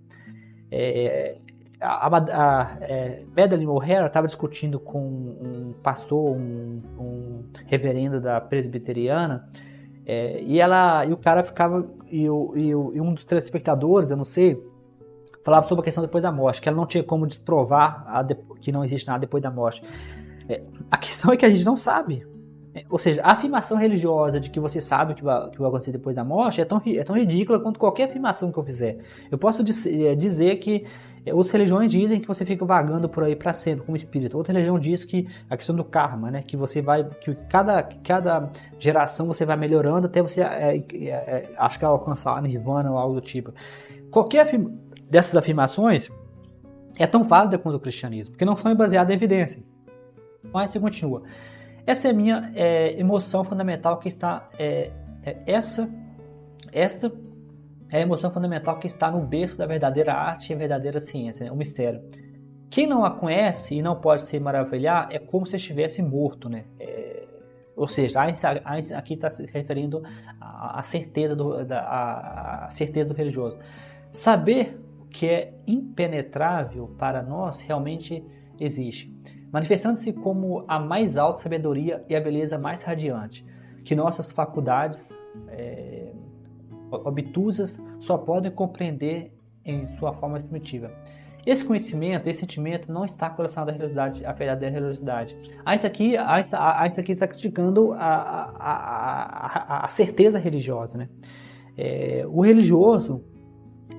Madeleine O'Hara estava discutindo com um pastor, um reverendo da presbiteriana, e o cara ficava, e um dos telespectadores, eu não sei, falava sobre a questão depois da morte, que ela não tinha como desprovar que não existe nada depois da morte. A questão é que a gente não sabe. Ou seja, a afirmação religiosa de que você sabe o que vai acontecer depois da morte é tão ridícula quanto qualquer afirmação que eu fizer. Eu posso dizer que outras religiões dizem que você fica vagando por aí para sempre como espírito. Outra religião diz que a questão do karma, né, que cada geração você vai melhorando até você acho que alcançar a nirvana ou algo do tipo. Qualquer dessas afirmações é tão válida quanto o cristianismo, porque não são baseadas em evidência. Mas você continua. Essa é a minha emoção fundamental que está... Esta é a emoção fundamental que está no berço da verdadeira arte e a verdadeira ciência, né? O mistério. Quem não a conhece e não pode se maravilhar é como se estivesse morto, né? Ou seja, Einstein aqui está se referindo à certeza a certeza do religioso. Saber o que é impenetrável para nós realmente existe, manifestando-se como a mais alta sabedoria e a beleza mais radiante, que nossas faculdades obtusas só podem compreender em sua forma primitiva. Esse conhecimento, esse sentimento não está relacionado à verdadeira religiosidade. Einstein aqui está criticando a certeza religiosa, né? O religioso,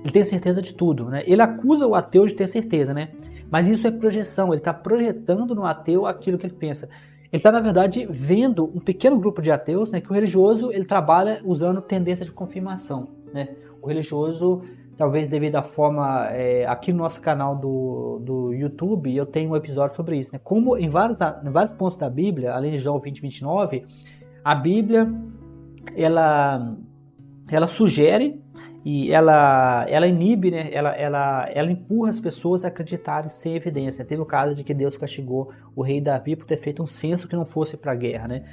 ele tem certeza de tudo, né? Ele acusa o ateu de ter certeza, né? Mas isso é projeção, ele está projetando no ateu aquilo que ele pensa. Ele está, na verdade, vendo um pequeno grupo de ateus, né, que o religioso ele trabalha usando tendência de confirmação. Né? O religioso, talvez devido à forma, aqui no nosso canal do YouTube, eu tenho um episódio sobre isso. Né? Como em vários pontos da Bíblia, além de João 20:29, a Bíblia ela sugere e ela inibe, né? ela empurra as pessoas a acreditarem sem evidência. Teve o caso de que Deus castigou o rei Davi por ter feito um censo que não fosse para a guerra. Né?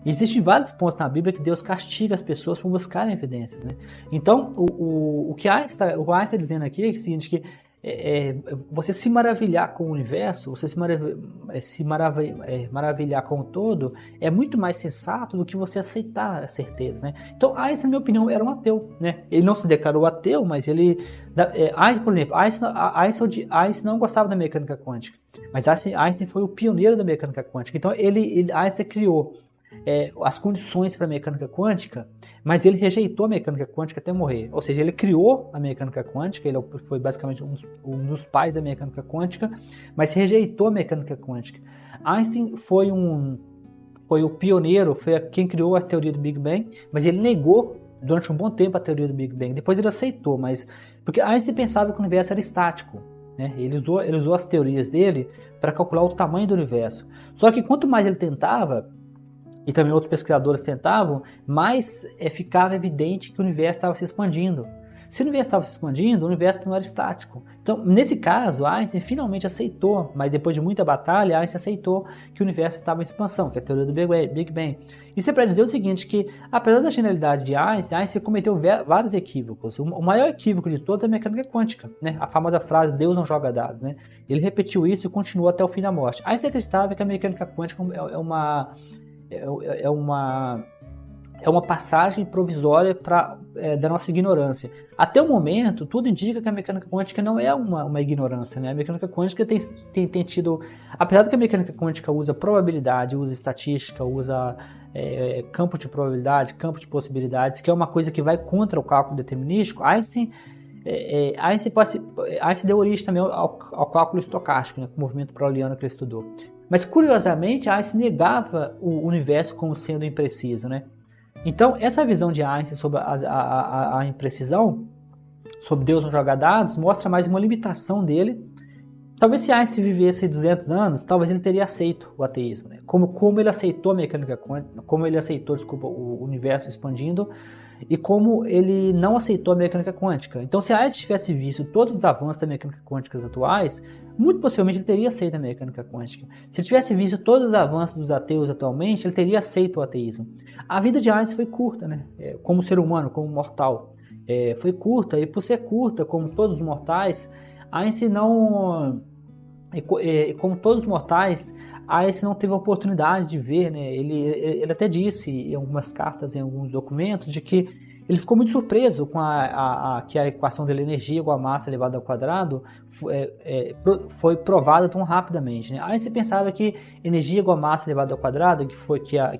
Existem vários pontos na Bíblia que Deus castiga as pessoas por buscarem evidências. Né? Então, o que Einstein está dizendo aqui é o seguinte, que você se maravilhar com o universo, você se maravilhar com o todo, é muito mais sensato do que você aceitar a certeza. Né? Então, Einstein, na minha opinião, era um ateu. Né? Ele não se declarou ateu, mas ele... por exemplo, Einstein não gostava da mecânica quântica, mas Einstein foi o pioneiro da mecânica quântica. Então, Einstein criou as condições para a mecânica quântica, mas ele rejeitou a mecânica quântica até morrer. Ou seja, ele criou a mecânica quântica, ele foi basicamente um dos pais da mecânica quântica, mas rejeitou a mecânica quântica. Einstein foi o pioneiro, foi quem criou a teoria do Big Bang, mas ele negou durante um bom tempo a teoria do Big Bang. Depois ele aceitou, mas porque Einstein pensava que o universo era estático. Né? Ele usou as teorias dele para calcular o tamanho do universo. Só que quanto mais ele tentava, e também outros pesquisadores tentavam, mas ficava evidente que o universo estava se expandindo. Se o universo estava se expandindo, o universo não era estático. Então, nesse caso, Einstein finalmente aceitou, mas depois de muita batalha, Einstein aceitou que o universo estava em expansão, que é a teoria do Big Bang. Isso é para dizer o seguinte, que apesar da genialidade de Einstein cometeu vários equívocos. O maior equívoco de todos é a mecânica quântica, né? A famosa frase, Deus não joga dados. Né? Ele repetiu isso e continuou até o fim da morte. Einstein acreditava que a mecânica quântica é uma passagem provisória da nossa ignorância. Até o momento, tudo indica que a mecânica quântica não é uma ignorância. Né? A mecânica quântica tem tido... Apesar de que a mecânica quântica usa probabilidade, usa estatística, usa campo de probabilidade, campo de possibilidades, que é uma coisa que vai contra o cálculo determinístico, Einstein deu origem também ao cálculo estocástico, né? Com o movimento browniano que ele estudou. Mas, curiosamente, Einstein negava o universo como sendo impreciso. Né? Então, essa visão de Einstein sobre a imprecisão, sobre Deus não jogar dados, mostra mais uma limitação dele. Talvez se Einstein vivesse 200 anos, talvez ele teria aceito o ateísmo. Né? Como ele aceitou a mecânica quântica, como ele aceitou, o universo expandindo, e como ele não aceitou a mecânica quântica. Então, se Einstein tivesse visto todos os avanços da mecânica quântica atuais, muito possivelmente ele teria aceito a mecânica quântica. Se ele tivesse visto todos os avanços dos ateus atualmente, ele teria aceito o ateísmo. A vida de Einstein foi curta, né? Como ser humano, como mortal. Foi curta, e por ser curta, como todos os mortais, Einstein não... como todos os mortais, Einstein não teve a oportunidade de ver, né? Ele até disse em algumas cartas, em alguns documentos, de que ele ficou muito surpreso com que a equação da energia igual a massa elevada ao quadrado foi provada tão rapidamente. Né? Einstein pensava que energia igual a massa elevada ao quadrado,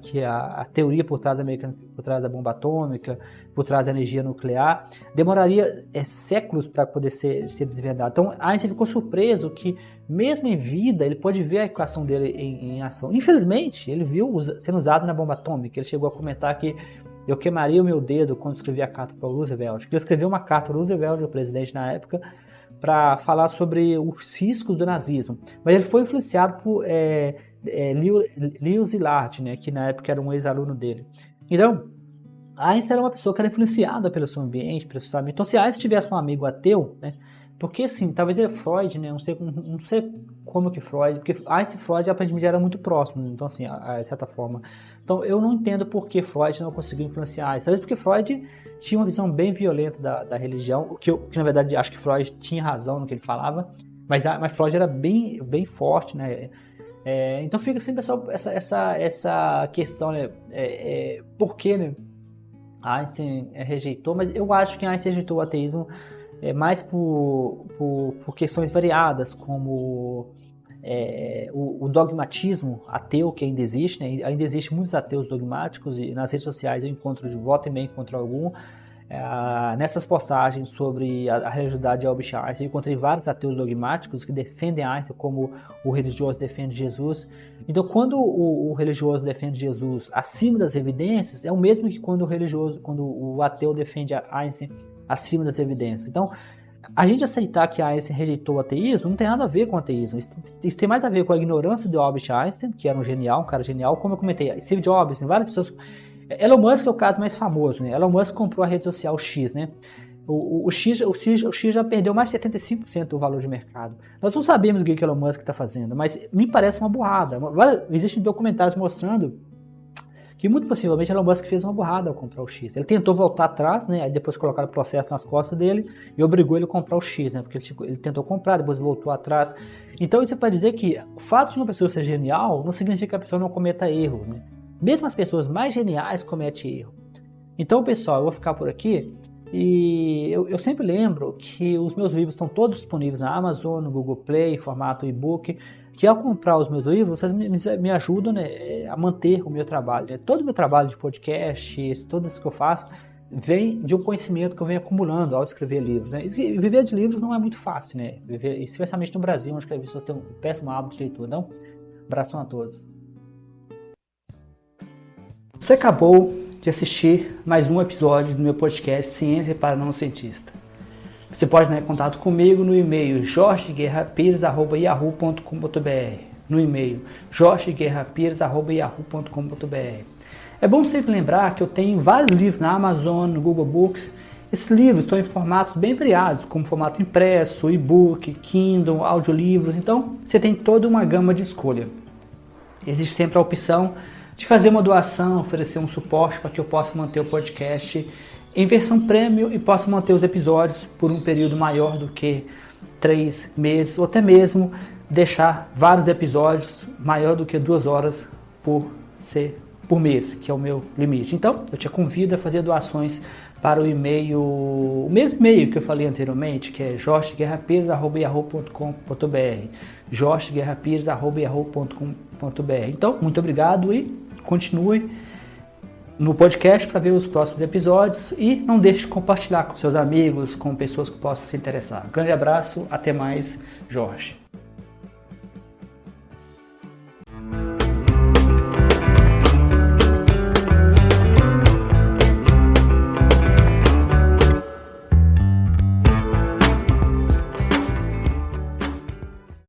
que a teoria por trás da mecânica, por trás da bomba atômica, por trás da energia nuclear, demoraria séculos para poder ser desvendado. Então Einstein ficou surpreso que, mesmo em vida, ele pôde ver a equação dele em ação. Infelizmente, ele viu sendo usado na bomba atômica. Ele chegou a comentar que eu queimaria o meu dedo quando escrevi a carta para o Roosevelt. Ele escreveu uma carta para o Roosevelt, o presidente na época, para falar sobre os riscos do nazismo. Mas ele foi influenciado por Leo Szilard, né, que na época era um ex-aluno dele. Então, Einstein era uma pessoa que era influenciada pelo seu ambiente, pelo seu amigo. Então, se Einstein tivesse um amigo ateu, né, porque assim, talvez ele Freud, né, não sei como que Freud, porque Einstein e Freud aparentemente eram muito próximos, então assim, de certa forma. Então eu não entendo por que Freud não conseguiu influenciar Einstein. Talvez porque Freud tinha uma visão bem violenta da religião, que na verdade acho que Freud tinha razão no que ele falava, mas Freud era bem forte, né? Então fica sempre essa questão, né? Por que, né, Einstein rejeitou, mas eu acho que Einstein rejeitou o ateísmo mais por questões variadas, como o dogmatismo ateu que ainda existe, né? Ainda existem muitos ateus dogmáticos, e nas redes sociais eu encontro de volta e meia encontro algum, Nessas postagens sobre a religiosidade de Albert Einstein, eu encontrei vários ateus dogmáticos que defendem Einstein como o religioso defende Jesus. Então, quando o religioso defende Jesus acima das evidências, é o mesmo que quando o ateu defende Einstein acima das evidências. Então, a gente aceitar que Einstein rejeitou o ateísmo não tem nada a ver com o ateísmo. Isso tem mais a ver com a ignorância de Albert Einstein, que era um cara genial, como eu comentei. Steve Jobs, várias pessoas. Elon Musk é o caso mais famoso, né? Elon Musk comprou a rede social X, né? O X já perdeu mais de 75% do valor de mercado. Nós não sabemos o que Elon Musk está fazendo, mas me parece uma burrada. Existem documentários mostrando que muito possivelmente Elon Musk fez uma burrada ao comprar o X. Ele tentou voltar atrás, né? Aí depois colocaram o processo nas costas dele e obrigou ele a comprar o X, né? Porque ele tentou comprar, depois voltou atrás. Então isso é para dizer que o fato de uma pessoa ser genial não significa que a pessoa não cometa erro, né? Mesmo as pessoas mais geniais cometem erro. Então, pessoal, eu vou ficar por aqui. E eu sempre lembro que os meus livros estão todos disponíveis na Amazon, no Google Play, em formato e-book, que ao comprar os meus livros, vocês me ajudam, né, a manter o meu trabalho. Né? Todo o meu trabalho de podcast, tudo isso que eu faço, vem de um conhecimento que eu venho acumulando ao escrever livros. Né? E viver de livros não é muito fácil, né? Viver, especialmente no Brasil, onde as pessoas têm um péssimo hábito de leitura. Então, abraço a todos. Você acabou de assistir mais um episódio do meu podcast Ciência para Não Cientista. Você pode entrar em contato comigo no e-mail jorgeguerrapires@yahoo.com.br, no e-mail jorgeguerrapires@yahoo.com.br. É bom sempre lembrar que eu tenho vários livros na Amazon, no Google Books. Esses livros estão em formatos bem variados, como formato impresso, e-book, Kindle, audiolivros. Então, você tem toda uma gama de escolha. Existe sempre a opção de fazer uma doação, oferecer um suporte para que eu possa manter o podcast em versão premium e possa manter os episódios por um período maior do que 3 meses, ou até mesmo deixar vários episódios maior do que 2 horas por mês, que é o meu limite. Então, eu te convido a fazer doações para o e-mail, o mesmo e-mail que eu falei anteriormente, que é jorgeguerrapires@yahoo.com.br, jorgeguerrapires@yahoo.com.br. Então, muito obrigado e continue no podcast para ver os próximos episódios e não deixe de compartilhar com seus amigos, com pessoas que possam se interessar. Um grande abraço, até mais, Jorge.